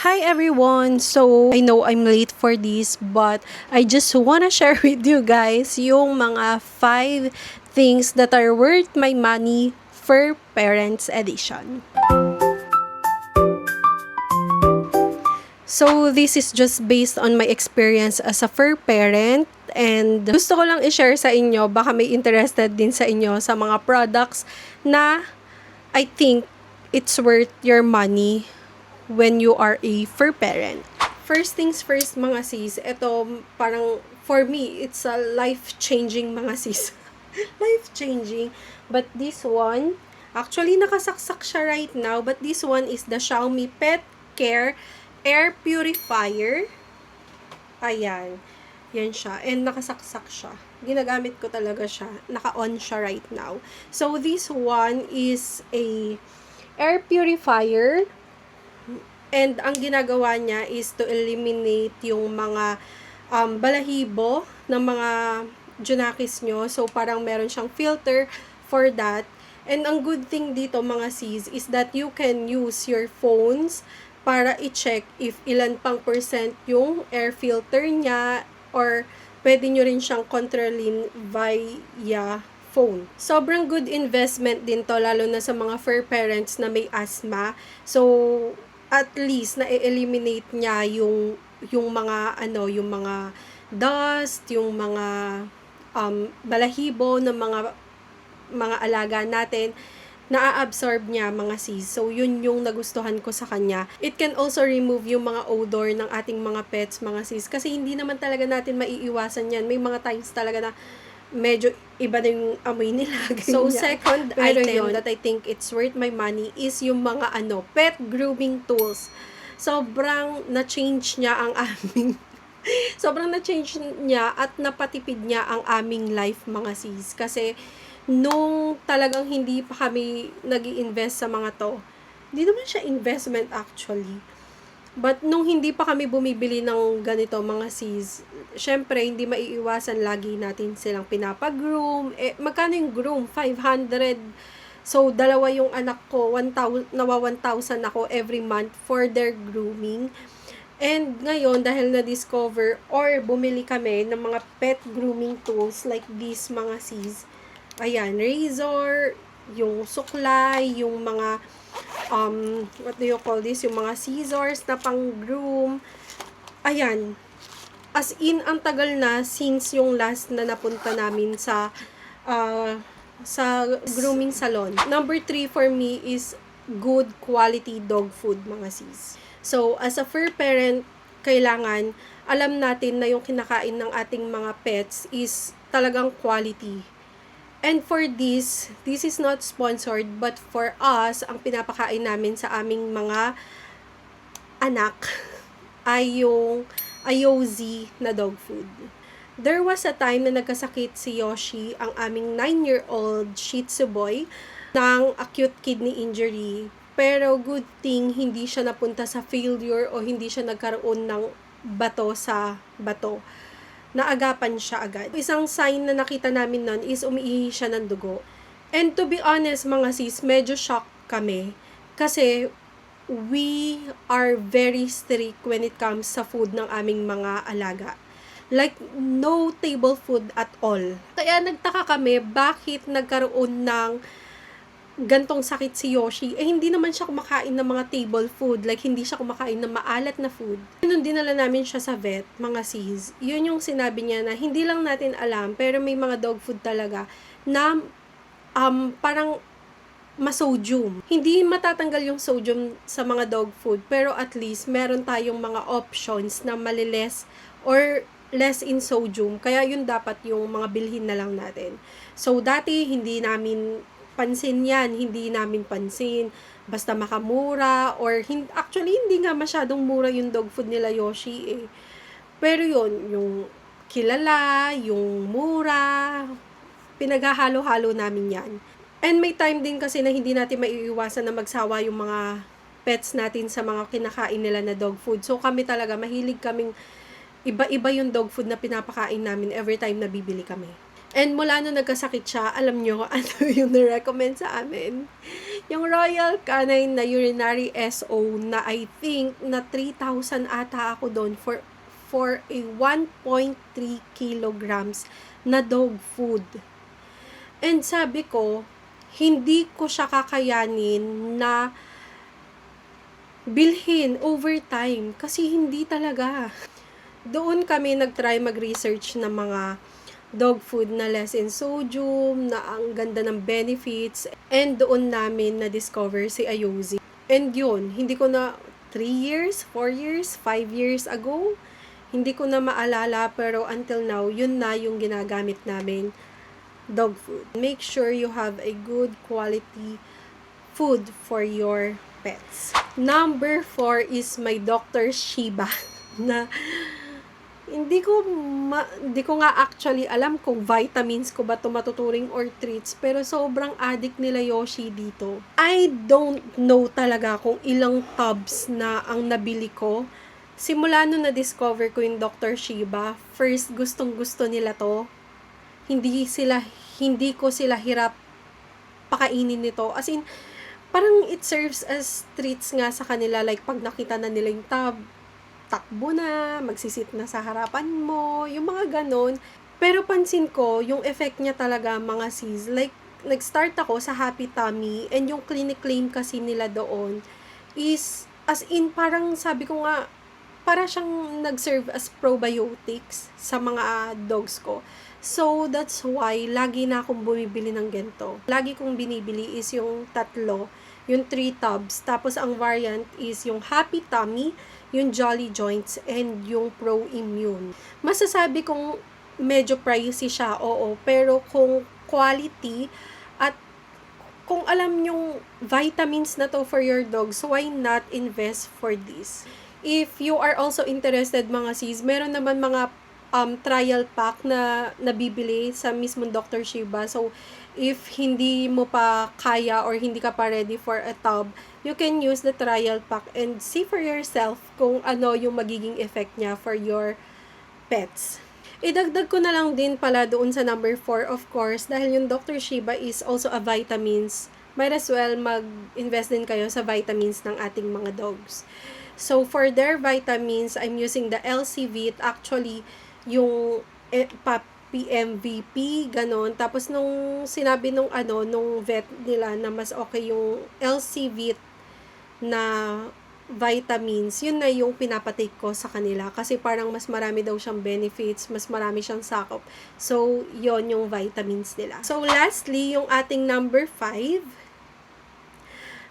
Hi everyone! So, I know I'm late for this, but I just wanna share with you guys yung mga 5 things that are worth my money for Parents Edition. So, this is just based on my experience as a fur parent, and gusto ko lang i-share sa inyo, baka may interested din sa inyo sa mga products na I think it's worth your money when you are a fur parent. First things first, mga sis, ito parang for me, it's a life-changing, mga sis. Life-changing. But this one, actually nakasaksak siya right now, but this one is the Xiaomi Pet Care Air Purifier. Ayan. Yan siya. And nakasaksak siya. Ginagamit ko talaga siya. Naka-on siya right now. So, this one is a air purifier. And ang ginagawa niya is to eliminate yung mga balahibo ng mga junakis nyo. So, parang meron siyang filter for that. And ang good thing dito, mga sis, is that you can use your phones para i-check if ilan pang percent yung air filter niya, or pwede nyo rin siyang kontrolin via phone. Sobrang good investment din to, lalo na sa mga fur parents na may asthma. So, at least na-eliminate niya yung mga yung mga dust, yung mga balahibo ng mga alaga natin, na-absorb niya, mga sis. So, yun yung nagustuhan ko sa kanya. It can also remove yung mga odor ng ating mga pets, mga sis. Kasi hindi naman talaga natin maiiwasan yan. May mga times talaga na medyo iba na yung amoy nila. So, second item that I think it's worth my money is yung mga pet grooming tools. Sobrang na-change niya ang aming sobrang na-change niya at napatipid niya ang aming life, mga sis. Kasi nung talagang hindi pa kami nag-i-invest sa mga to, hindi naman siya investment actually. But nung hindi pa kami bumibili ng ganito, mga sis, syempre hindi maiiwasan, lagi natin silang pinapag-groom. Magkano yung groom? 500. So, dalawa yung anak ko, 1,000 ako every month for their grooming. And ngayon, dahil na-discover or bumili kami ng mga pet grooming tools like this, mga sis, ayan, razor, yung suklay, yung mga what do you call this, yung mga scissors na pang groom. Ayan, as in, ang tagal na since yung last na napunta namin sa grooming salon. Number 3 for me is good quality dog food, mga sis. So, as a fur parent, kailangan alam natin na yung kinakain ng ating mga pets is talagang quality. And for this is not sponsored, but for us, ang pinapakain namin sa aming mga anak ay yung AOZ na dog food. There was a time na nagkasakit si Yoshi, ang aming 9-year-old Shih Tzu boy, ng acute kidney injury. Pero good thing, hindi siya napunta sa failure o hindi siya nagkaroon ng bato sa bato. Naagapan siya agad. Isang sign na nakita namin nun is umiihi siya ng dugo. And to be honest, mga sis, medyo shocked kami. Kasi we are very strict when it comes sa food ng aming mga alaga. Like, no table food at all. Kaya nagtaka kami, bakit nagkaroon ng gantong sakit si Yoshi, hindi naman siya kumakain ng mga table food, like hindi siya kumakain ng maalat na food. Nung dinala namin siya sa vet, mga sis, yun yung sinabi niya na hindi lang natin alam, pero may mga dog food talaga na parang masodium. Hindi matatanggal yung sodium sa mga dog food, pero at least meron tayong mga options na maliles or less in sodium, kaya yun dapat yung mga bilhin na lang natin. So, dati hindi namin pansin yan, hindi namin pansin, basta makamura, or actually hindi nga masyadong mura yung dog food nila Yoshi eh. Pero yun, yung kilala, yung mura, pinaghahalo-halo namin yan. And may time din kasi na hindi natin maiiwasan na magsawa yung mga pets natin sa mga kinakain nila na dog food. So kami talaga, mahilig kaming iba-iba yung dog food na pinapakain namin every time na bibili kami. And mula nung nagkasakit siya, alam nyo ano yung na-recommend sa amin? Yung Royal Canin na urinary SO na I think na 3,000 ata ako doon for a 1.3 kilograms na dog food. And sabi ko, hindi ko siya kakayanin na bilhin over time kasi hindi talaga. Doon kami nag-try mag-research ng mga dog food na less in sodium, na ang ganda ng benefits, and doon namin na-discover si Ayozi. And yun, hindi ko na 3 years, 4 years, 5 years ago, hindi ko na maalala, pero until now, yun na yung ginagamit namin dog food. Make sure you have a good quality food for your pets. Number 4 is my Dr. Shiba na hindi ko nga actually alam kung vitamins ko ba ito matuturing or treats, pero sobrang addict nila Yoshi dito. I don't know talaga kung ilang tubs na ang nabili ko. Simula nung na-discover ko yung Dr. Shiba, first gustong gusto nila to. Hindi ko sila hirap pakainin nito. As in, parang it serves as treats nga sa kanila, like pag nakita na nila yung tub, takbo na, magsisit na sa harapan mo, yung mga ganon. Pero pansin ko, yung effect niya talaga mga sis, like, nag-start ako sa Happy Tummy, and yung clinic claim kasi nila doon is, as in, parang sabi ko nga, para siyang nag-serve as probiotics sa mga dogs ko. So, that's why, lagi na akong bumibili ng ganito. Lagi kong binibili is yung tatlo, yung 3 tubs. Tapos, ang variant is yung Happy Tummy, yung Jolly Joints, and yung Pro Immune. Masasabi kong medyo pricey siya, oo. Pero kung quality at kung alam yung vitamins na to for your dogs, why not invest for this? If you are also interested mga sis, meron naman mga trial pack na nabibili sa mismong Dr. Shiba. So, if hindi mo pa kaya or hindi ka pa ready for a tub, you can use the trial pack and see for yourself kung ano yung magiging effect niya for your pets. Idagdag ko na lang din pala doon sa number 4, of course, dahil yung Dr. Shiba is also a vitamins. Might as well mag-invest din kayo sa vitamins ng ating mga dogs. So, for their vitamins, I'm using the LCV. Actually, yung PMVP, ganon. Tapos, nung sinabi nung vet nila na mas okay yung LCV na vitamins, yun na yung pinapatake ko sa kanila. Kasi parang mas marami daw siyang benefits, mas marami siyang sakop. So, yon yung vitamins nila. So, lastly, yung ating number 5.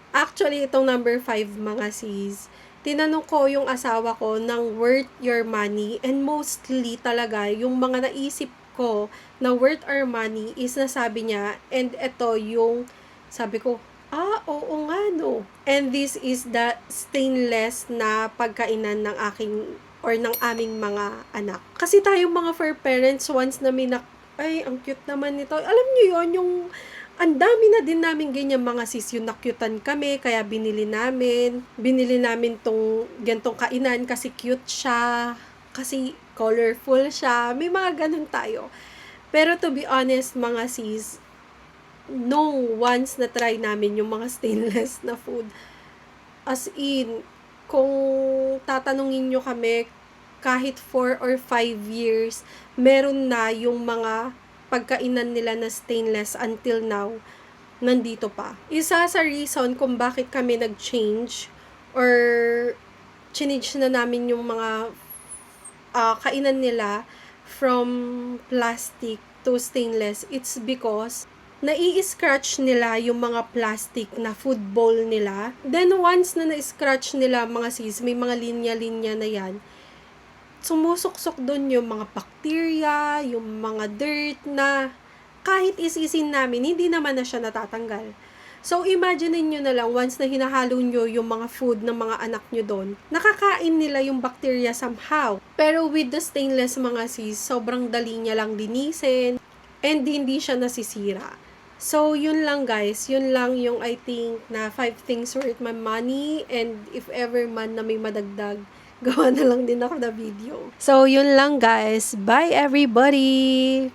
Actually, itong number 5, mga sis, tinanong ko yung asawa ko ng worth your money, and mostly talaga, yung mga naisip ko na worth our money is nasabi niya, and ito yung sabi ko, oo nga no. And this is the stainless na pagkainan ng aking or ng aming mga anak. Kasi tayong mga fur parents, once na may ay, ang cute naman nito. Alam niyo yon yung ang dami na din namin ganyan mga sis, yung nakyutan kami, kaya binili namin tong gantong kainan kasi cute siya, kasi colorful siya, may mga ganun tayo. Pero to be honest mga sis, nung once na try namin yung mga stainless na food, as in, kung tatanungin nyo kami, kahit 4 or 5 years, meron na yung mga pagkainan nila na stainless until now, nandito pa. Isa sa reason kung bakit kami nag-change or change na namin yung mga kainan nila from plastic to stainless, it's because nai-scratch nila yung mga plastic na food bowl nila. Then once na na-scratch nila mga sis, may mga linya-linya na yan, sumusuksok doon yung mga bacteria, yung mga dirt na kahit isisin namin, hindi naman na siya natatanggal. So, imagine nyo na lang, once na hinahalo nyo yung mga food ng mga anak nyo doon, nakakain nila yung bacteria somehow. Pero with the stainless mga sis, sobrang dali niya lang linisin, and hindi siya nasisira. So, yun lang guys, yun lang yung I think na 5 things worth my money, and if ever man na may madagdag, gawa na lang din ako na video. So, yun lang guys. Bye everybody!